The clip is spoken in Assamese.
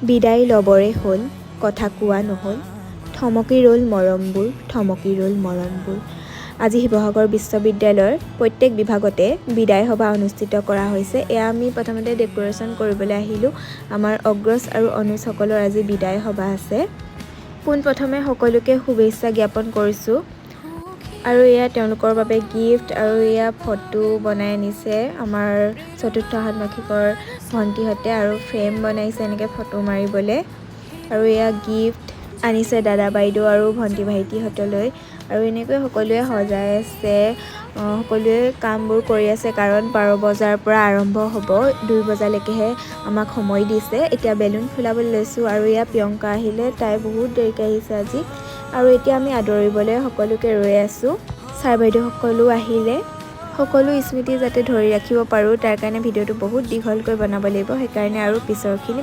বিদায় ল'বৰে হ'ল কথা কোৱা নহ'ল থমকি ৰ'ল মৰমবোৰ থমকি ৰ'ল মৰমবোৰ আজি শিৱসাগৰ বিশ্ববিদ্যালয়ৰ প্ৰত্যেক বিভাগতে বিদায় সভা অনুষ্ঠিত কৰা হৈছে এয়া আমি প্ৰথমতে ডেকোৰেশ্যন কৰিবলৈ আহিলোঁ আমাৰ অগ্ৰজ আৰু অনুজসকলৰ আজি বিদায় সভা আছে পোনপ্ৰথমে সকলোকে শুভেচ্ছা জ্ঞাপন কৰিছোঁ আৰু এয়া তেওঁলোকৰ বাবে গিফ্ট আৰু এয়া ফটো বনাই আনিছে আমাৰ চতুৰ্থ ষান্মাসিকৰ ভণ্টিহঁতে আৰু ফ্ৰেম বনাইছে এনেকৈ ফটো মাৰিবলৈ আৰু এয়া গিফ্ট আনিছে দাদা বাইদেউ আৰু ভণ্টি ভাইটিহঁতলৈ আৰু এনেকৈ সকলোৱে সজাই আছে সকলোৱে কামবোৰ কৰি আছে কাৰণ 12 বজাৰ পৰা আৰম্ভ হ'ব 2 বজালৈকেহে আমাক সময় দিছে এতিয়া বেলুন ফুলাবলৈ লৈছোঁ আৰু এয়া প্ৰিয়ংকা আহিলে তাই বহুত দেৰিকৈ আহিছে আজি আৰু এতিয়া আমি আদৰিবলৈ সকলোকে ৰৈ আছোঁ ছাৰ বাইদেউসকলো আহিলে সকলো স্মৃতি যাতে ধৰি ৰাখিব পাৰোঁ তাৰ কাৰণে ভিডিঅ'টো বহুত দীঘলকৈ বনাব লাগিব সেইকাৰণে আৰু পিছৰখিনি